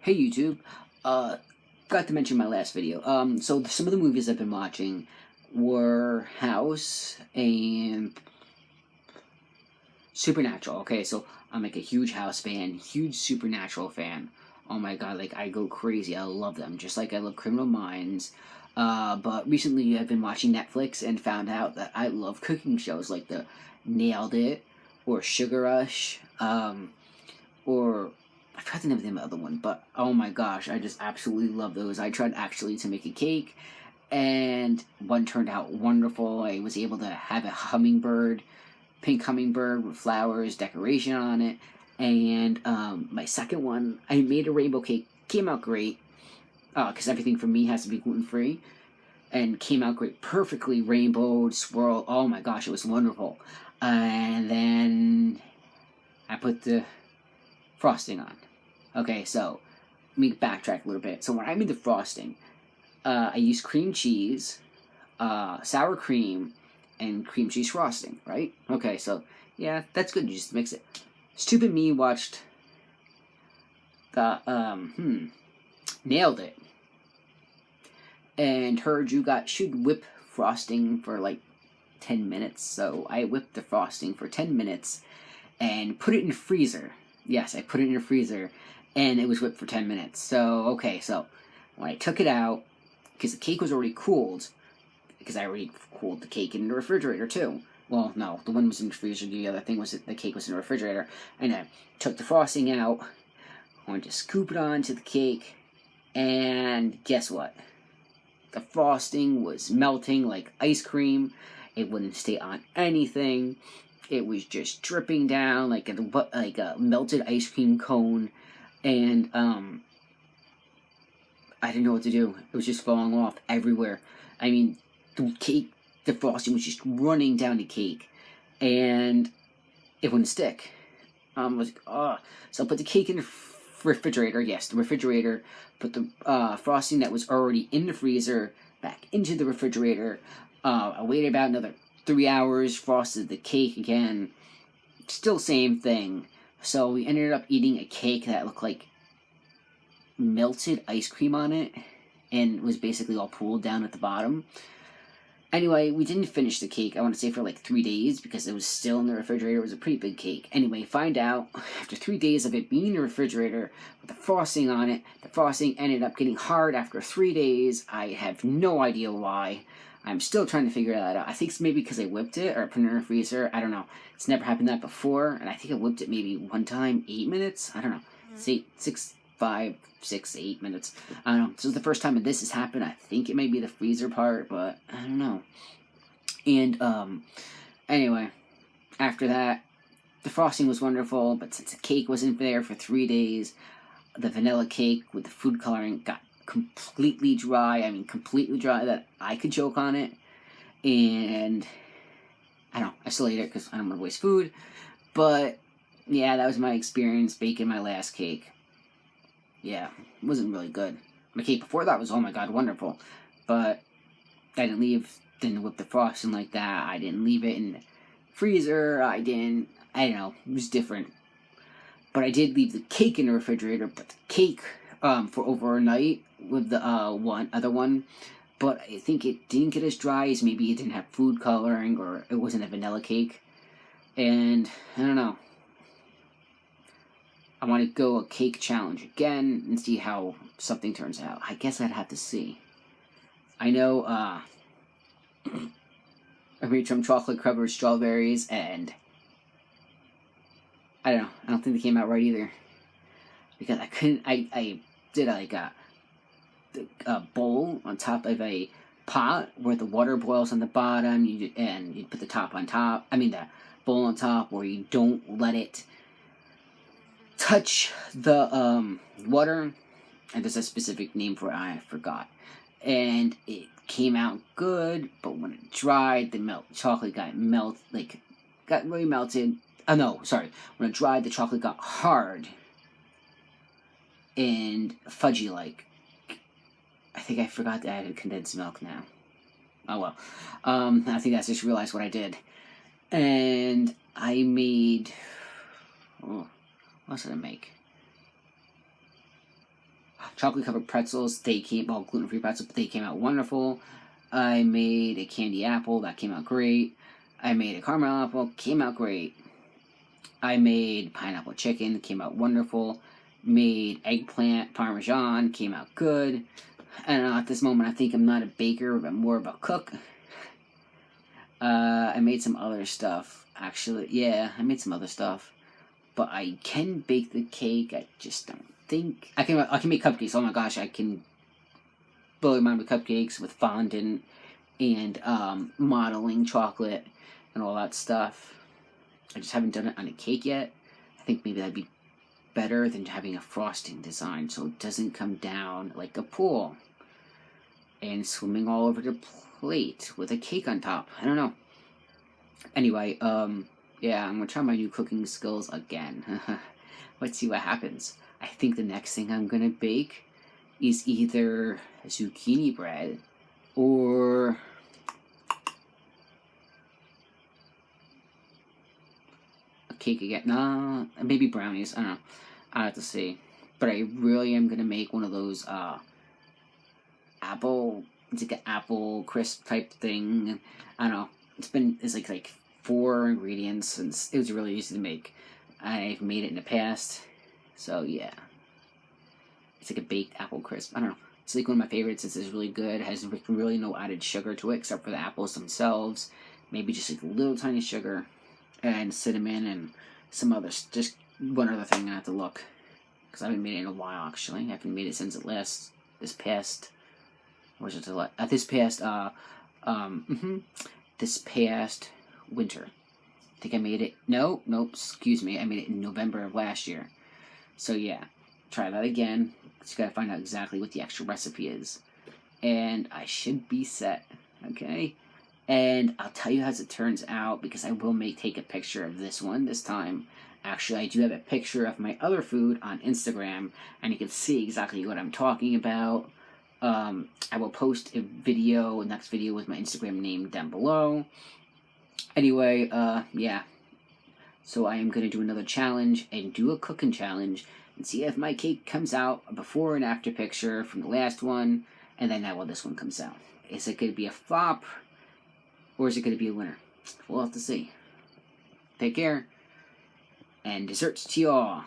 Hey YouTube, got to mention my last video. So some of the movies I've been watching were House and Supernatural. Okay, so I'm like a huge House fan, huge Supernatural fan. Oh my god, like I go crazy. I love them, just like I love Criminal Minds. But recently I've been watching Netflix and found out that I love cooking shows like the Nailed It or Sugar Rush. Or I forgot the name of the other one, but oh my gosh, I just absolutely love those. I tried actually to make a cake, and one turned out wonderful. I was able to have a hummingbird, pink hummingbird with flowers, decoration on it, and my second one, I made a rainbow cake. Came out great, because everything for me has to be gluten-free, and came out great, perfectly rainbowed, swirl. Oh my gosh, it was wonderful. And then I put the frosting on. Okay, so let me backtrack a little bit. So when I made the frosting, I used cream cheese, sour cream, and cream cheese frosting, right? Okay, so yeah, that's good. You just mix it. Stupid me watched the Nailed It, and heard you should whip frosting for like 10 minutes. So I whipped the frosting for 10 minutes and put it in the freezer. Yes, I put it in the freezer, and it was whipped for 10 minutes. So, okay, so when I took it out, because the cake was already cooled, because I already cooled the cake in the refrigerator too. Well, no, the one was in the freezer, the other thing was that the cake was in the refrigerator. And I took the frosting out, I wanted to scoop it onto the cake, and guess what? The frosting was melting like ice cream. It wouldn't stay on anything. It was just dripping down like a melted ice cream cone, and I didn't know what to do. It was just falling off everywhere. I mean, the frosting was just running down the cake, and it wouldn't stick. I was like, oh. So I put the cake in the refrigerator. Yes, the refrigerator. Put the frosting that was already in the freezer back into the refrigerator. I waited about another 3 hours, frosted the cake again. Still same thing. So we ended up eating a cake that looked like melted ice cream on it, and was basically all pooled down at the bottom. Anyway, we didn't finish the cake, I want to say, for like 3 days, because it was still in the refrigerator. It was a pretty big cake. Anyway, find out, after 3 days of it being in the refrigerator, with the frosting on it, the frosting ended up getting hard after 3 days. I have no idea why. I'm still trying to figure that out. I think it's maybe because I whipped it, or put it in the freezer. I don't know. It's never happened that before, and I think I whipped it maybe one time, 8 minutes? I don't know. It's 5, 6, 8 minutes. I don't know. This is the first time this has happened. I think it may be the freezer part, but I don't know. And, anyway, after that, the frosting was wonderful, but since the cake wasn't there for 3 days, the vanilla cake with the food coloring got completely dry. I mean, completely dry that I could choke on it. And I don't know. I still ate it because I don't want to waste food. But yeah, that was my experience baking my last cake. Yeah, it wasn't really good. My cake before that was, oh my god, wonderful. But I didn't whip the frosting like that. I didn't leave it in the freezer. I don't know, it was different. But I did leave the cake in the refrigerator, but the cake, for over a night with the, other one. But I think it didn't get as dry as maybe it didn't have food coloring, or it wasn't a vanilla cake. And, I don't know. I want to go a cake challenge again and see how something turns out. I guess I'd have to see. I know, I made some chocolate covered strawberries, and I don't know. I don't think they came out right either, because I did like a bowl on top of a pot where the water boils on the bottom, and you put the top on top. I mean, the bowl on top, where you don't let it touch the water, and there's a specific name for it, I forgot. And it came out good, but when it dried, the chocolate got really melted. Oh no, sorry. When it dried, the chocolate got hard and fudgy-like. I think I forgot to add condensed milk now. Oh well. I think I just realized what I did. And I made... Oh, what else did I make? chocolate covered pretzels. They came, well, gluten-free pretzels, but they came out wonderful. I made a candy apple. That came out great. I made a caramel apple. Came out great. I made pineapple chicken. Came out wonderful. Made eggplant parmesan. Came out good. And at this moment, I think I'm not a baker, but more of a cook. I made some other stuff. Actually, yeah, I made some other stuff. But I can bake the cake. I just don't think I can make cupcakes. Oh my gosh, I can blow your mind with cupcakes, with fondant and modeling chocolate and all that stuff. I just haven't done it on a cake yet. I think maybe that'd be better than having a frosting design so it doesn't come down like a pool and swimming all over the plate with a cake on top. I don't know. Anyway, yeah, I'm gonna try my new cooking skills again. Let's see what happens. I think the next thing I'm gonna bake is either zucchini bread or a cake again. Nah, maybe brownies. I don't know. I have to see. But I really am gonna make one of those apple. It's like an apple crisp type thing. I don't know. It's like 4 ingredients, and it was really easy to make. I've made it in the past, so yeah. It's like a baked apple crisp. I don't know. It's like one of my favorites. It's really good. It has really no added sugar to it except for the apples themselves. Maybe just like a little tiny sugar and cinnamon and some other, just one other thing I have to look. Because I haven't made it in a while, actually. I haven't made it since this past winter. I think I made it, nope, excuse me. I made it in November of last year. So yeah, try that again. Just gotta find out exactly what the actual recipe is. And I should be set, okay? And I'll tell you as it turns out, because I will take a picture of this one this time. Actually, I do have a picture of my other food on Instagram, and you can see exactly what I'm talking about. I will post a next video with my Instagram name down below. Anyway, yeah. So I am going to do another challenge and do a cooking challenge and see if my cake comes out a before and after picture from the last one, and then now this one comes out. Is it going to be a flop, or is it going to be a winner? We'll have to see. Take care, and desserts to y'all.